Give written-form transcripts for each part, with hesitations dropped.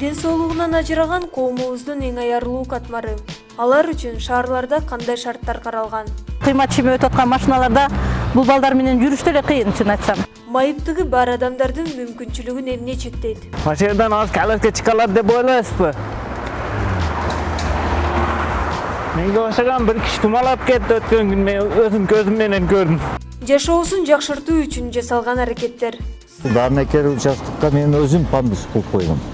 Ден соолугунан ажыраган коомубуздун эң аярлуу катмары. Алар үчүн шаарларда кандай шарттар каралган? Кыймат чийме өтүп аткан машиналарда бул балдар менен жүрүш деле кыйын, чын айтсам. Майыптыгы бар адамдардын мүмкүнчүлүгүн эмне чектейт? Машинадан аз калатка чыкалар деп ойлойсузбу? Менге окшогон бир киши тумалап кетти өткөн күн, мен өзүм көзүм менен көрдүм. Жашоосун жакшыртуу үчүн жасалган аракеттер. Дарнекер участокко мен өзүм пандус кылып койдум.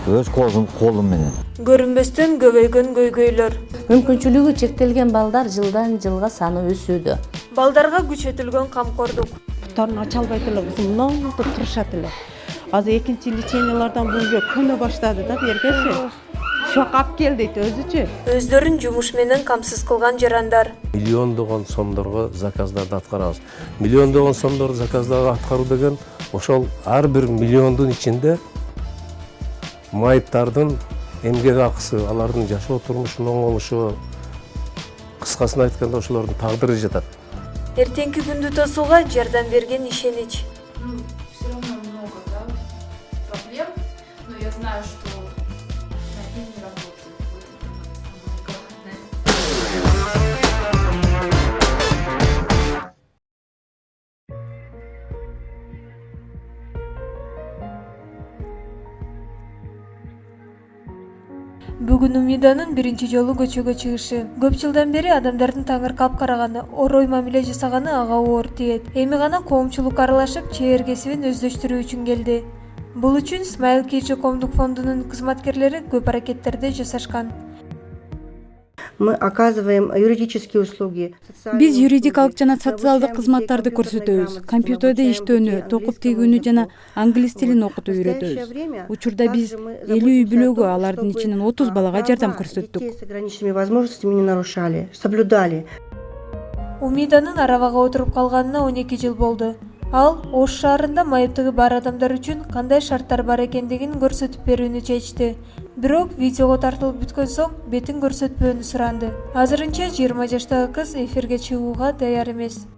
Өз колум менен. Көрүнбөстөн көбөйгөн көйгөйлөр. Мүмкүнчүлүгү чектелген балдар жылдан жылга саны өсүүдө. Балдарга күчөтүлгөн камкордук. Буттарын ача албайт эле, мынау турушат эле. Азыр экинчи лечениялардан бул көнө баштады да бергенчи. Шок алып кел дейт өзүчү. Өздөрүн жумуш менен камсыз кылган жарандар. Миллиондогон сомдорго заказдарды аткарабыз. Миллиондогон сомдорду заказдарды аткаруу деген ошол ар бир миллиондун ичинде майыптардын эмгек акысы, алардын жашоо турмушунун оңолушу, кыскасын айтканда ошолордун тагдыры жатат. Эртеңки күндү тосууга жардам берген ишенич. Все равно много, да, проблем, но я знаю, что они не работают. Вот это самое главное. Бүгүн Умиданын биринчи жолу көчөгө чыгышы. Көп жылдан бери адамдардын таңыркап караганы, орой мамиле жасаганы ага оор тиет. Эми гана коомчулук аралашып, чебер кесибин өздөштүрүү үчүн келди. Бул үчүн Смайл Кийчи коомдук фондунун кызматкерлери көп аракеттерди жасашкан. Мы оказываем юридические услуги. Биз юридикалык жана социалдык кызматтарды көрсөтөбүз. Компьютерде иштөөнү, токуп тигүүнү жана англис тилин окутуп үйрөтөбүз. Учурда биз 50 үй бүлөгө, алардын ичинен 30 балага жардам көрсөттүк. С ограниченными возможностями не нарушали, соблюдали. Умиданын арабага отуруп калганына 12 жыл болду. Ал Ош шаарында майыптыгы бар адамдар үчүн кандай шарттар бар экендигин көрсөтүп берүүнү чечти. Бирок видеого тартылып бүткөн соң бетин көрсөтпөөнү суранды. Азырынча 20 жаштагы кыз эфирге чыгууга даяр эмес.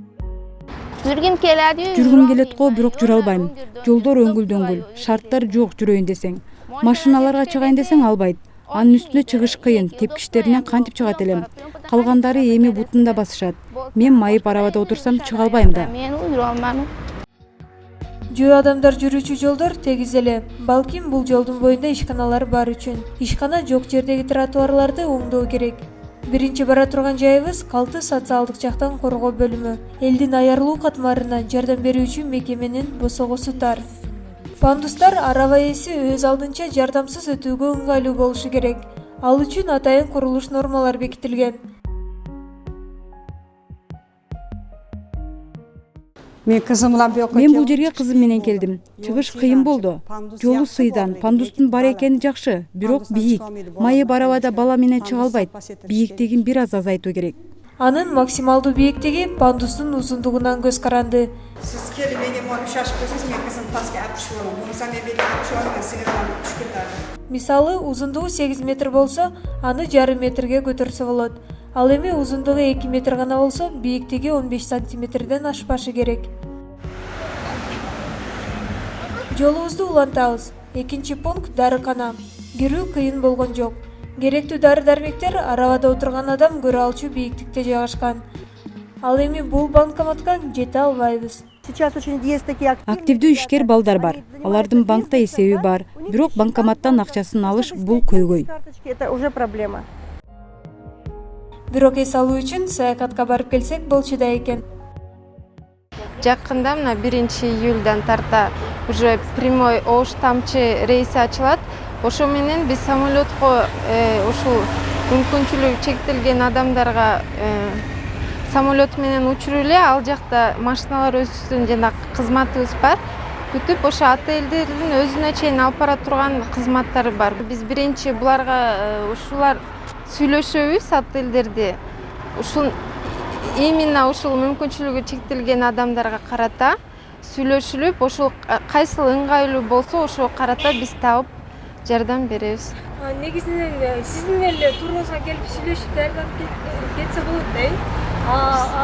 Жүргүм келет го, бирок жүрө албайм. Жолдор өңгүлдөнгүл, шарттар жок жүрөйүн десең. Машиналарга чыгайын десең албайт. Анын үстүнө чыгыш кыйын, тепкичтеринен кантип чыгат элем. Калгандары эми бутунда басышат. Мен майып арабада отурсам чыга албайм да. Жөө адамдар жүрүүчү жолдор тегиз эле. Балким бул жолдун боюнда ишканалар бар үчүн. Ишкана жок жердеги тротуарларды оңдоо керек. Биринчи бара турган жайыбыз калты социалдык жактан коргоо бөлүмү. Элдин аярлуу катмарына жардам берүүчү мекеменин босогосу тар. Пандустар араба ээси өз алдынча жардамсыз өтүүгө ыңгайлуу болушу керек. Ал үчүн атайын курулуш нормалар бекитилген. Мен бул жерге кызым менен келдим. Чыгыш кыйын болду. Жолу сыйдан, пандустун бар экени жакшы, бирок бийик. Майып арабада бала менен чыга албайт. Бийиктигин бир аз азайтуу керек. Анын максималдуу бийиктиги пандустун узундугунан көз каранды. Siz kelin benim onu şaşırtıyorsunuz, men kızım paske atışıyor. Bunu sen benim atışıyor, ben sinirden düşkünler. Мисалы, узундугу 8 метр болсо, аны жарым метрге көтөрсө болот. Ал эми узундугу 2 метр гана болсо, бийиктиги 15 сантиметрден ашпашы керек. Жолубузду улантабыз. Экинчи пункт дарыкана. Кирүү кыйын болгон жок. Керектүү дары-дармектер арабада отурган адам көрө алчу бийиктикте жайгашкан. Ал эми бул банкоматка жете албайбыз. Активдүү ишкер балдар бар. Алардын банкта эсеби бар. Бирок банкоматтан акчасын алыш бул көйгөй. Это уже проблема. Бирок эс алуу үчүн саякатка барып келсек болчу да экен. Жакында мына 1-июлдан тарта уже прямой Ош-Тамчы рейси ачылат. Ошо менен биз самолетко ушул мүмкүнчүлүгү чектелген адамдарга самолет менен учуруп эле ал жакта машиналар өздүнүн жана кызматыбыз бар. Күтүп ошо отелдердин өзүнө чейин алып бара турган кызматтары бар. Биз биринчи буларга ушулар сүйлөшөбүз отелдерди. Ушул именно ушул мүмкүнчүлүгү чектелген адамдарга карата сүйлөшүлүп, ошол кайсыл ыңгайлуу болсо ошого карата биз табып жардам беребиз. Негизинен сиздин эле туруңузга келип сүйлөшүп жардам кетсе болот да.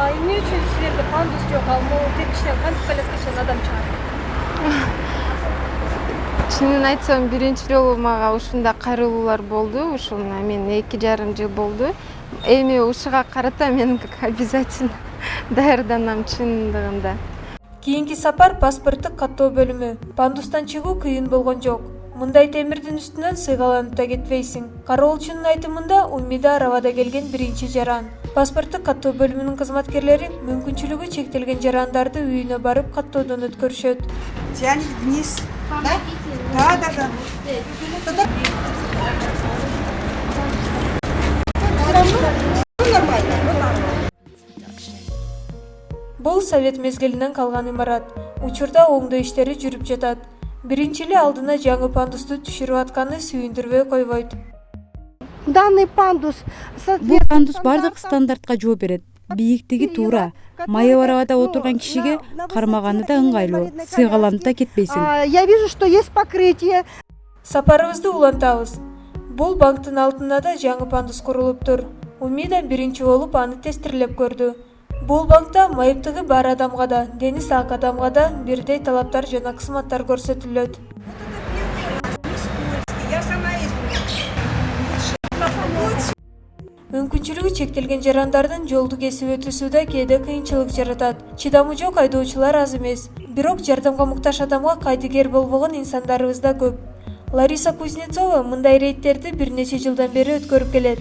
Эмне үчүн силерде пандус жок? Ал могу тепкичтен кантип коляскачан адам чыгат? чынын айтсам биринчи жолу мага ушундай кайрылуулар болду. Ушул мен 2,5 жыл болду. Эми ушуга карата мен обязательно даярданам чындыгында. Кийинки сапар паспорттук каттоо бөлүмү. Пандустан чыгуу кыйын болгон жок. Мындай темирдин үстүнөн сыйгаланып да кетпейсиң. Кароолчунун айтымында Умида Аравада келген биринчи жаран. Паспорттук каттоо бөлүмүнүн кызматкерлери мүмкүнчүлүгү чектелген жарандарды үйүнө барып каттоодон өткөрүшөт. Тянет вниз. Да? Да. Бул совет мезгилинен калган имарат. Учурда оңдоо иштери жүрүп жатат. Биринчи эле алдына жаңы пандусту түшүрүп атканы сүйүндүрбөй койбойт. Бул пандус бардык стандартка жооп берет. Бийиктиги туура. Майып арабада отурган кишиге кармаганы да ыңгайлуу. Сыйгаланып да кетпейсиң. Я вижу, что есть покрытие. Сапарыбызды улантабыз. Бул банктын алдына да жаңы пандус курулуптур. Умида биринчи болуп аны тестирлеп көрдү. Бул банкта майыптыгы бар адамга да, дени сак адамга да бирдей талаптар жана кызматтар көрсөтүлөт. Мүмкүнчүлүгү чектелген жарандардын жолду кесип өтүүсү да кээде кыйынчылык жаратат. Чыдамы жок айдоочулар аз эмес. Бирок жардамга муктаж адамга кайдыгер болбогон инсандарыбыз да көп. Лариса Кузнецова мындай рейдтерди бир нече жылдан бери өткөрүп келет.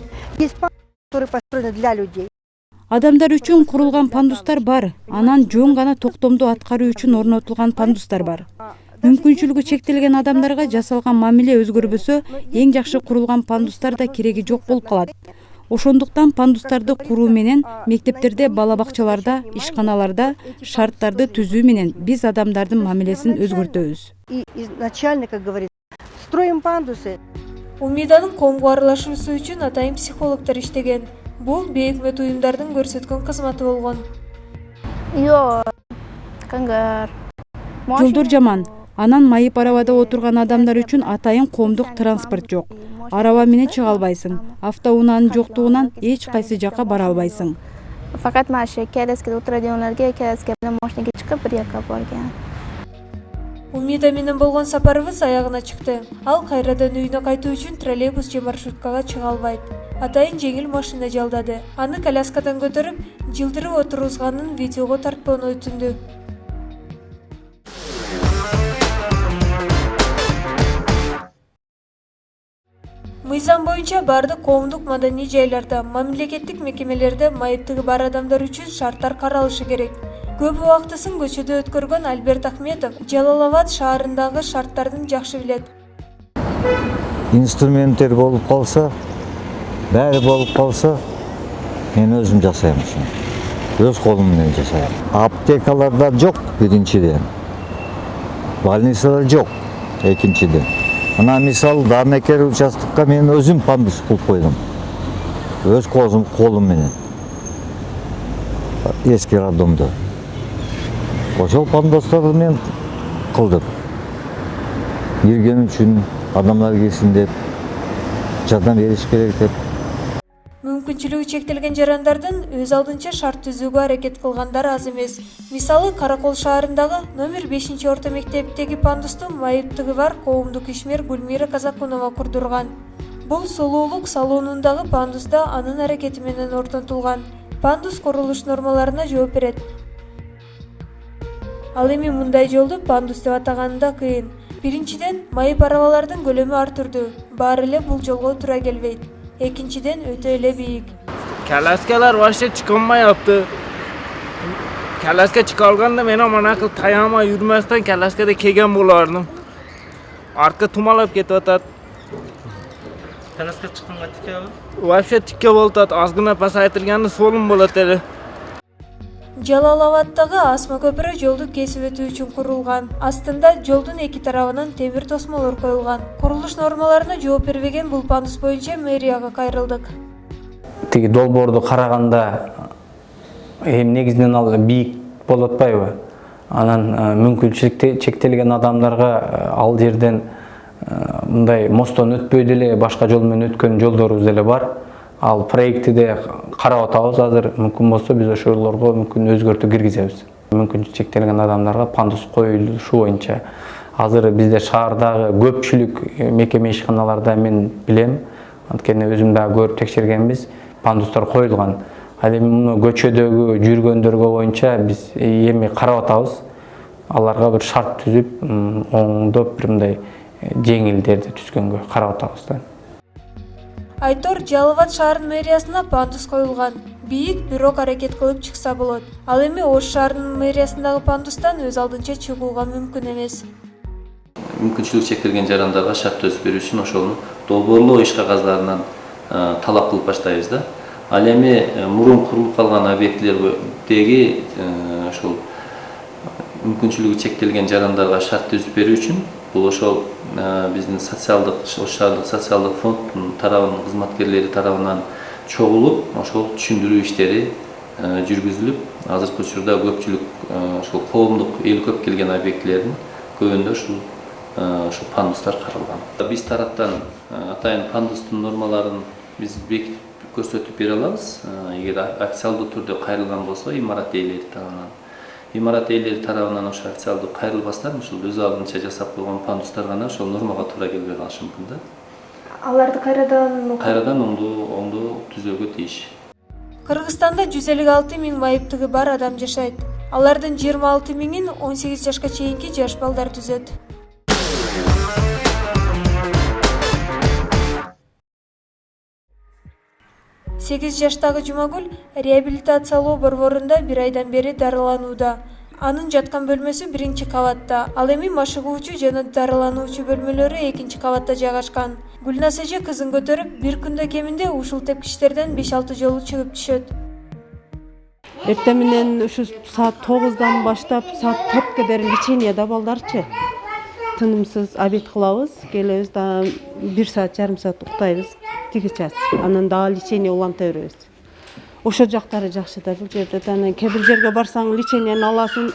Адамдар үчүн курулган пандустар бар. Анан жөн гана токтомду аткаруу үчүн орнотулган пандустар бар. Мүмкүнчүлүгү чектелген адамдарга жасалган мамиле өзгөрбөсө, эң жакшы курулган пандустар да кереги жок болуп калат. Ошондуктан пандустарды куруу менен мектептерде, бала бакчаларда, ишканаларда шарттарды түзүү менен биз адамдардын мамилесин өзгөртөбүз. Изначально, как говорится, строим пандусы. Умиданын коомго аралашуусу үчүн атайын психологдор иштеген. Бул бейөкмөт уюмдардын көрсөткөн кызматы болгон. Жолдор жаман. Анан майып арабада отурган адамдар үчүн атайын коомдук транспорт жок. Араба менен чыга албайсың. Автоунаанын жоктугунан эч кайсы жакка бара албайсың. Fakat maaşı kereske oturadiganlarga kereske bilan mashinaga chiqib bir yoqqa borgan. Умида менен болгон сапарыбыз аягына чыкты. Ал кайрадан үйүнө кайтуу үчүн троллейбус же маршруткага чыга албайт. Атайын жеңил машина жалдады. Аны коляскадан көтөрүп, жылдырып отургузганын видеого тартпоону өтүндү. Мыйзам боюнча бардык коомдук маданий жайларда, мамлекеттик мекемелерде майыптыгы бар адамдар үчүн шарттар каралышы керек. Көп убактысын көчөдө өткөргөн Альберт Ахметов Жалал-Абад шаарындагы шарттардын жакшы билет. Инструменттер болуп калса, баары болуп калса, мен өзүм жасайм ушуну. Өз колум менен жасайм. Аптекаларда жок биринчиден. Больницалар жок экинчиден. Ана мисалы дармекер участокко мен өзүм пандус кылып койдум. Өз колум менен. Эски роддомдо. Ошол пандустарды мен кылдым. Бирген үчүн адамдар келсин деп, жардам бериш керек деп. Мүмкүнчүлүгү чектелген жарандардын өз алдынча шарт түзүүгө аракет кылгандар аз эмес. Мисалы Каракол шаарындагы номер 5 орто мектептеги пандусту майыптыгы бар коомдук ишмер Гүлмира Казакунова курдурган. Бул Сулуулук салонундагы пандуста анын аракети менен орнотулган. Пандус курулуш нормаларына жооп берет. Ал эми мындай жолду пандус деп атаганы да кыйын. Биринчиден, майып арабалардын көлөмү ар түрдүү. Баары эле бул жолго туура келбейт. Экинчиден, өтө эле бийик. Коляскалар вообще чыга алмайапты. Коляска чыга алганда мен манакыл таямай жүрмөстөн коляскада келген болардым. Арка тумалап кетип атат. Коляска чыкканга тикеби? Вообще тикке болуп атат. Азгына пасайтылганда солум болот эле. Жалал-Абадтагы асма көпүрө жолду кесип өтүү үчүн курулган. Астында жолдун эки тарабынан темир тосмолор коюлган. Курулуш нормаларына жооп бербеген бул пандус боюнча мэрияга кайрылдык. Тиги долбоорду караганда негизинен ал бийик болуп атпайбы? Анан мүмкүнчүлүктө чектелген адамдарга ал жерден мындай мостон өтпөй деле башка жол менен өткөн жолдорубуз деле бар. Ал проектиде карап атабыз азыр, мүмкүн болсо биз ошолорго мүмкүн өзгөртүү киргизебиз. Мүмкүнчүлүгү чектелген адамдарга пандус коюлушу боюнча Азыр бизде шаардагы көпчүлүк мекеме ишканаларда мен билем, анткени өзүм да көрүп текшергенбиз, пандустар коюлган. Ал эми муну көчөдөгү жүргөндөргө боюнча биз эми карап атабыз. Аларга бир шарт түзүп, оңдоп бир мындай жеңилдерди түзгөнгө карап атабыз да. Айтор Жалал Абад шаарынын мэриясына пандус коюлган. Бийик, бирок аракет кылып чыкса болот. Ал эми Ош шаарынын мэриясындагы пандустан өз алдынча чыгууга мүмкүн эмес. Мүмкүнчүлүгү чектелген жарандарга шарт түзүп берүү үчүн ошол долбоорлоо иш кагаздарынан талап кылып баштайбыз да. Ал эми мурун курулуп калган объектилердеги ошол мүмкүнчүлүгү чектелген жарандарга шарт түзүп берүү үчүн бул ошол биздин Ош шаардык социалдык фонддун тарабынын кызматкерлери тарабынан чогулуп, ошол түшүндүрүү иштери жүргүзүлүп, азыркы учурда көпчүлүк ошол коомдук эл көп келген объектилердин көбүндө ушул пандустар каралган. Биз тараптан атайын пандустун нормаларын биз бекитип көрсөтүп бере алабыз. Эгер официалдуу түрдө кайрылган болсо, имарат ээлери тарабынан ошо официалдуу кайрылбастан ушул өз алдынча жасап койгон пандустар гана ошол нормага туура келбей калышы мүмкүн да. Аларды кайрадан оңдоо түзөөгө тийиш. Кыргызстанда 156 миң майыптыгы бар адам жашайт. Алардын 26 миңин 18 жашка чейинки жаш балдар түзөт. Сегиз жаштагы Жумагүл реабилитациялоо борборунда 1 айдан бери дарыланууда. Анын жаткан бөлмөсү 1-чи кабатта, ал эми машыгуучу жана дарылануучу бөлмөлөрү 2-чи кабатта жайгашкан. Гүлназ эже кызын көтөрүп, бир күндө кеминде ушул тепкичтерден 5-6 жолу чыгып түшөт. Эртең менен ушу саат 9-дан баштап саат 4-кө дейин леченияда балдарчы. Тынымсыз обед кылабыз, келебиз да 1 саат, жарым саат уктайбыз. Тиги час. Анан дагы лечение уланта беребиз. Ошо жактары жакшы да, бул жерде да кээ бир жерге барсаң леченияны аласың,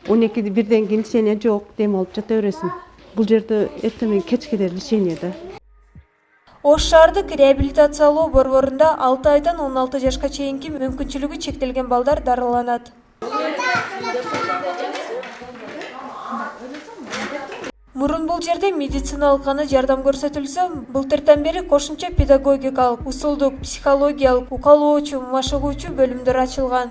12-1ден кийин лечение жок, дем алып жата бересиң. Бул жерде эртең менен кечке дейин лечение да. Ош шаардык реабилитациялоо борборунда 6 айдан 16 жашка чейинки мүмкүнчүлүгү чектелген балдар дарыланат. Мурун бул жерде медициналык гана жардам көрсөтүлсө, былтырдан бери кошумча педагогикалык, усулдук, психологиялык, укалоочу, машыгуучу бөлүмдөр ачылган.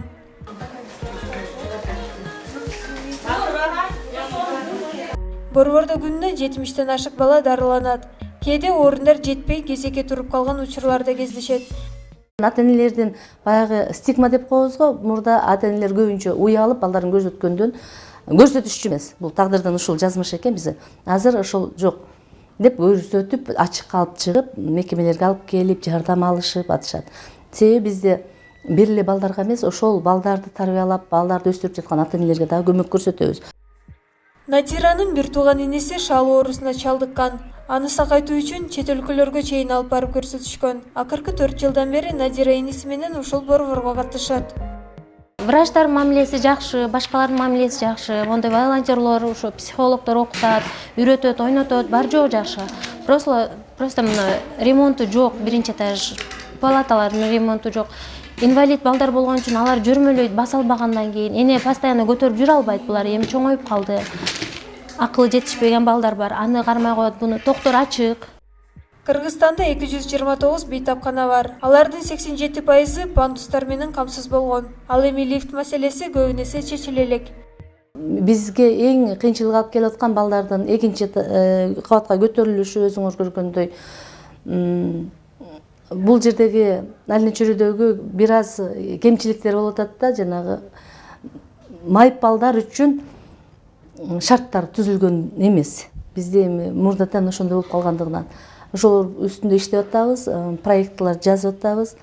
Борбордо күнүнө 70тен ашык бала дарыланат. Кээде орундар жетпей, кезекке туруп калган учурлар да кездешет. Ата-энелердин баягы стигма деп коебуз го, мурда ата-энелер көбүнчө уялып балдарын көрсөткөндөн көрсөтүшчү эмес. Бул тагдырдын ушул жазмышы экен бизе. Азыр ошол жок деп көрсөтүп, ачыкка алып чыгып, мекемелерге алып келип, жардам алышып атышат. Себеби бизде бир эле балдарга эмес, ошол балдарды тарбиялап, балдарды өстүрүп жаткан ата-энелерге дагы көмөк көрсөтөбүз. Натиранын бир тууган иниси шал оорусуна чалдыккан. Аны сакайтуу үчүн чет өлкөлөргө чейин алып барып көрсөтүшкөн. Акыркы 4 жылдан бери Надира иниси менен ушул борборго катышат. Врачтар мамилеси жакшы, башкалардын мамилеси жакшы. Мондай волонтерлор, ошо психологдор окутат, үйрөтөт, ойнотот, бар жоо жакшы. Просто мына ремонту жок, биринчи этаж, палаталардын ремонту жок. Инвалид балдар болгон үчүн алар жөрмөлөйт, баса албагандан кийин, эне постоянно көтөрүп жүрө албайт, булар эми чоңоюп калды. Акылы жетишпеген балдар бар, аны кармай коет, буну доктор ачык. Кыргызстанда 229 бейтапкана бар. Алардын 87% пандустар менен камсыз болгон. Ал эми лифт маселеси көбүн эсе чечиле элек. Бизге эң кыйынчылык алып келип аткан балдардын 2-чи кабатка көтөрүлүшү, өзүңөр көргөндөй, бул жердеги алыны чөйрөдөгү бир аз кемчиликтер болуп атат да, жанагы майып балдар үчүн шарттар түзүлгөн эмес. Бизде эми мурдадан ошондой болуп калгандыгынан ошол үстүндө иштеп атабыз, проекттер жазып атабыз.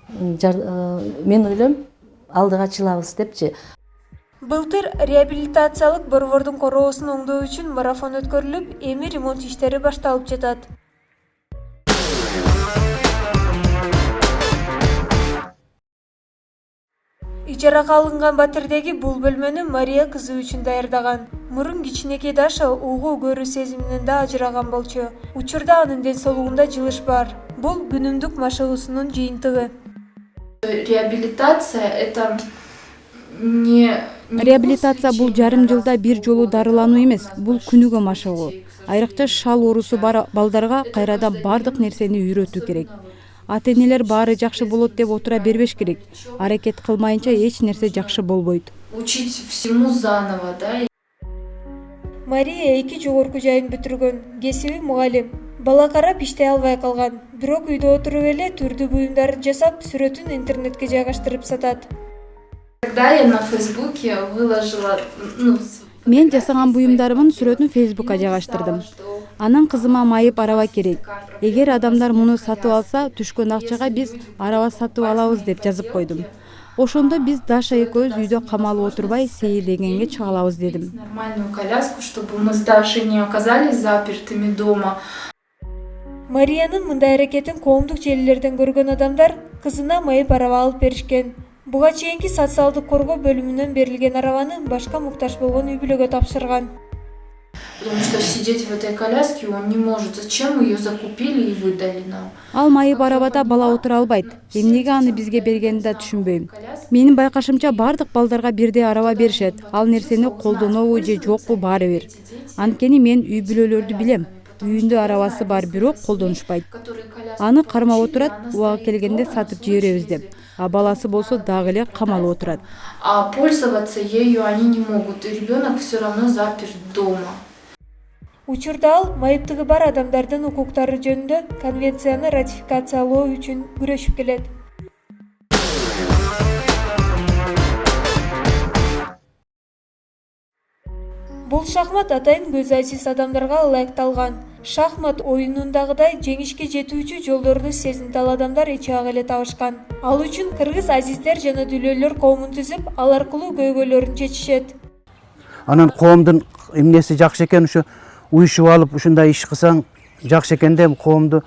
Мен ойлойм, алдыга чыгабыз депчи. Былтыр реабилитациялык борбордун короосун оңдоо үчүн марафон өткөрүлүп, эми ремонт иштери башталып жатат. Ижарага алынган батирдеги бул бөлмөнү Мария кызы үчүн даярдаган. Мурун кичинекей Даша угуу көрүү сезиминен да ажыраган болчу. Учурда анын ден соолугунда жылыш бар. Бул күнүмдүк машыгуусунун жыйынтыгы. Реабилитация — это не Реабилитация бул жарым жылда бир жолу дарылануу эмес, бул күнүгө машыгуу. Айрыкча шал оорусу бар балдарга кайрада бардык нерсени үйрөтүү керек. Ата-энелер баары жакшы болот деп отура бербеш керек. Аракет кылмайынча эч нерсе жакшы болбойт. Учить всему заново, да? Мария 2 жогорку жайын бүтүргөн, кесиби мугалим. Бала карап иштей албай калган. Бирок үйдө отуруп эле түрдүү буюмдарын жасап, сүрөтүн интернетке жайгаштырып сатат. Когда я на Фейсбуке выложила, Мен жасаган буюмдарымын сүрөтүн Фейсбукка жайгаштырдым. Анан кызыма майып араба керек. Эгер адамдар муну сатып алса, түшкөн акчага биз араба сатып алабыз деп жазып койдум. Ошондо биз Даша экөөбүз үйдө камалып отурбай сейилдегенге чыга алабыз дедим. Нормальную коляску, чтобы мы с Дашей не оказались запертыми дома. Мариянын мындай аракетин коомдук желилерден көргөн адамдар кызына майып араба алып беришкен. Буга чейинки социалдык коргоо бөлүмүнөн берилген арабаны башка муктаж болгон үй-бүлөгө тапшырган. Потому что сидеть в этой коляске он не может. Зачем ее закупили и выдали нам? Ал майып арабада бала отура албайт. Эмнеге аны бизге бергенин да түшүнбөйм. Менин байкашымча бардык балдарга бирдей араба беришет. Ал нерсени колдонобу же жокпу баары бир. Анткени мен үй-бүлөлөрдү билем. Үйүндө арабасы бар, бирок колдонушпайт. Аны кармап отурат, убагы келгенде сатып жиберебиз деп. А баласы болсо дагы эле камалып отурат. А пользоваться ею они не могут. И ребенок все равно заперт дома. Учурда ал майыптыгы бар адамдардын укуктары жөнүндө конвенцияны ратификациялоо үчүн күрөшүп келет. Бул шахмат атайын көз айсыз адамдарга ылайыкталган. Шахмат оюнундагыдай жеңишке жетүүчү жолдорду сезимтал адамдар эче эле табышкан. Ал үчүн кыргыз азиздер жана дүлөөлөр коомун түзүп, ал аркылуу көйгөйлөрүн чечишет. Анан коомдун эмнеси жакшы экен, ушу уюшуп алып ушундай иш кылсаң жакшы экен деп коомду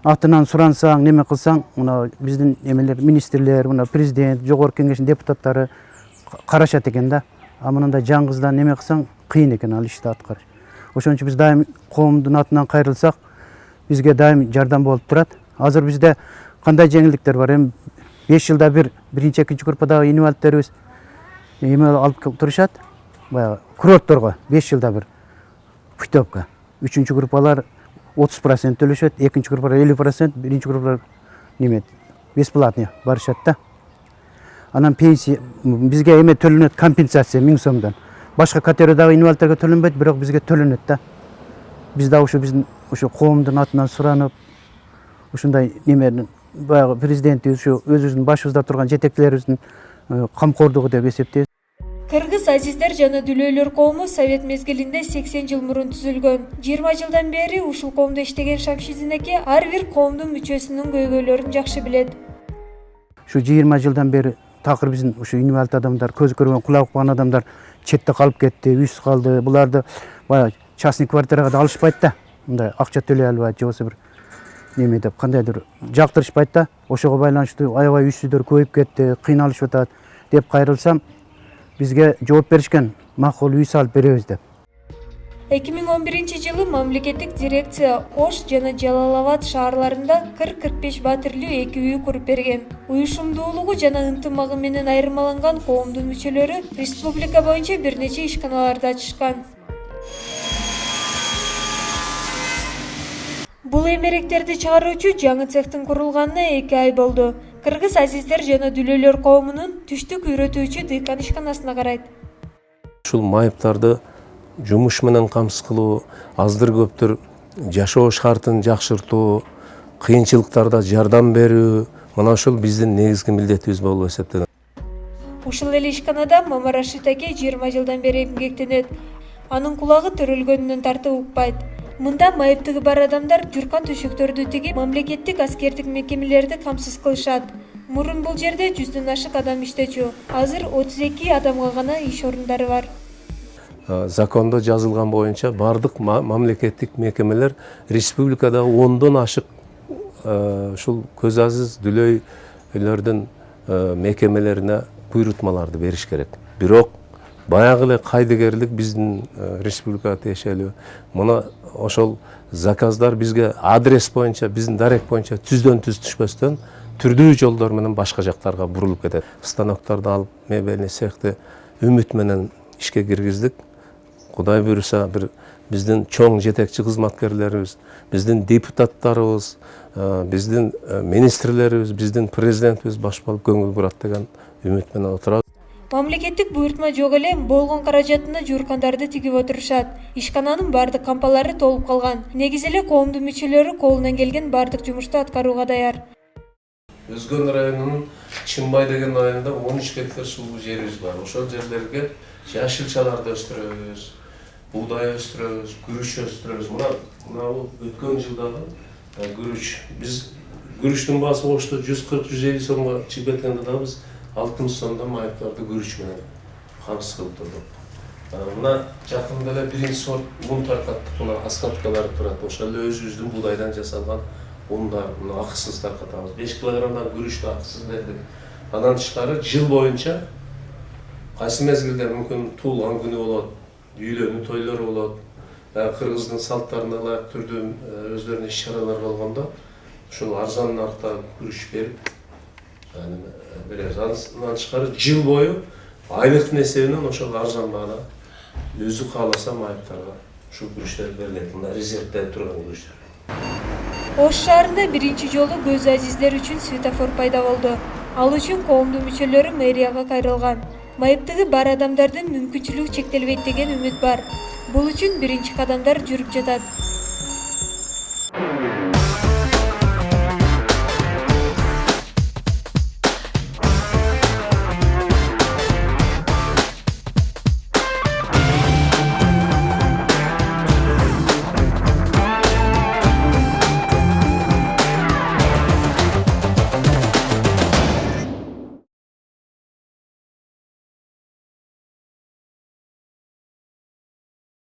атынан сурансаң, неме кылсаң, мына биздин эмелер, министрлер, мына президент, жогорку кеңештин депутаттары карашат экен да. А мындай жаңгыздан неме кылсаң кыйын экен ал ишти аткарыш. Ошон үчүн биз дайым коомдун атынан кайрылсак, бизге дайым жардам болуп турат. Азыр бизде кандай жеңилдиктер бар? Эми 5 жылда биринчи, экинчи группадагы инвалидтерибиз эме алып турушат. Баягы курортторго 5 жылда бир путевка. 3-чү группалар 30% төлөшөт, 2-чү группалар 50%, 1-чү группалар неме бесплатно барышат да. Анан пенсия бизге эме төлөнөт, компенсация 1000 сомдон. Башка категориядагы инвалидтерге төлөнбөйт, бирок бизге төлөнөт да. Биз да биздин коомдун атынан суранып, ушундай немени баягы президенти өзүбүздүн башыбызда турган жетекчилерибиздин камкордугу деп эсептейбиз. Кыргыз азиздер жана дүлөөлөр коому совет мезгилинде 80 жыл мурун түзүлгөн. 20 жылдан бери ушул коомдо иштеген Шамшидин эке ар бир коомдун мүчөсүнүн көйгөйлөрүн жакшы билет. Ушу 20 жылдан бери такыр биздин ушу инвалид адамдар, көз көрбөгөн, кулак укпаган адамдар четте калып кетти, үйсүз калды. Буларды баягы частный квартирага да алышпайт да. Мындай акча төлөй албайт, же болбосо бир неме деп кандайдыр жактырышпайт да. Ошого байланыштуу аябай үйсүздөр көбөйүп кетти, кыйналышып атат деп кайрылсам, бизге жооп беришкен, макул үй салып беребиз деп. 2011 жылы мамлекеттик дирекция Ош жана Жалал-Абад шаарларында 40-45 батирлүү 2 үй куруп берген. Уюшумдуулугу жана ынтымагы менен айырмаланган коомдун мүчөлөрү республика боюнча бир нече ишканаларды ачышкан. Бул эмеректерди чыгаруучу жаңы цехтин курулганына 2 ай болду. Кыргыз азиздер жана дүлөөлөр коомунун түштүк үйрөтүүчү дыйкан ишканасына карайт. Ушул майыптарды жумуш менен камсыз кылуу, аздыр көптүр жашоо шартын жакшыртуу, кыйынчылыктарда жардам берүү, мына ушул биздин негизги милдетибиз болуп эсептелет. Ушул эле ишканада Мамарашит аке 20 жылдан бери эмгектенет. Анын кулагы төрөлгөнүнөн тартып укпайт. Мында майыптыгы бар адамдар журкан төшөктөрдү тигип, мамлекеттик аскердик мекемелерди камсыз кылышат. Мурун бул жерде 100дөн ашык адам иштечү. Азыр 32 адамга гана иш орундары бар. Закондо жазылган боюнча бардык мамлекеттик мекемелер республикада 10дон ашык ушул көз азиз дүлөйлөрдүн мекемелерине буйрутмаларды бериш керек. Бирок баягы эле кайдыгерлик биздин республикага тиешелүү. Мына ошол заказдар бизге адрес боюнча, биздин дарек боюнча түздөн түз түшпөстөн түрдүү жолдор менен башка жактарга бурулуп кетет. Станокторду алып, мебельный цехти үміт менен ишке киргиздик. Кудай буюрса бир биздин чоң жетекчи кызматкерлерибиз, биздин депутаттарыбыз, биздин министрлерибиз, биздин президентибиз баш болуп көңүл бурат деген үмүт менен отурабыз. Мамлекеттик буйртма жок эле болгон каражатына жууркандарды тигип отурушат. Ишкананын бардык кампалары толуп калган. Негизи эле коомдун мүчөлөрү колунан келген бардык жумушту аткарууга даяр. Өзгөн районунун Чымбай деген айылында 13 гектар сулуу жерибиз бар. Ошол жерлерге жашылчаларды өстүрөбүз, буудай өстүрөбүз, күрүч өстүрөбүз. Мына өткөн жылдагы күрүч. Биз күрүчтүн баасы ошто 140-150 сомго чыгып кеткенде да биз 60 сомдон майыптарды күрүч менен камсыз кылып турдук. Мына жакында эле биринчи сорт un таркаттык, мына остаткалар турат. Ошол эле өзүбүздүн буудайдан жасалган ундар, мына акысыз таркатабыз. 5 килограммдан күрүчтү акысыз бердик. Андан тышкары жыл боюнча кайсы мезгилде мүмкүн туулган күнү болот, үйлөнүү тойлору болот, кыргыздын салттарына ылайык түрдүү өздөрүнүн иш-чаралары болгондо ушул арзан наркта күрүч берип беребиз. Андан тышкары жыл бою айлыктын эсебинен ошол арзан баада өзү кааласа майыптарга ушул күрүчтер берилет. Мына резервде турган күрүчтөр. Ош шаарында биринчи жолу көз азиздер үчүн светофор пайда болду. Ал үчүн коомдун мүчөлөрү мэрияга кайрылган. Майыптыгы бар адамдардын мүмкүнчүлүгү чектелбейт деген үмүт бар. Бул үчүн биринчи кадамдар жүрүп жатат.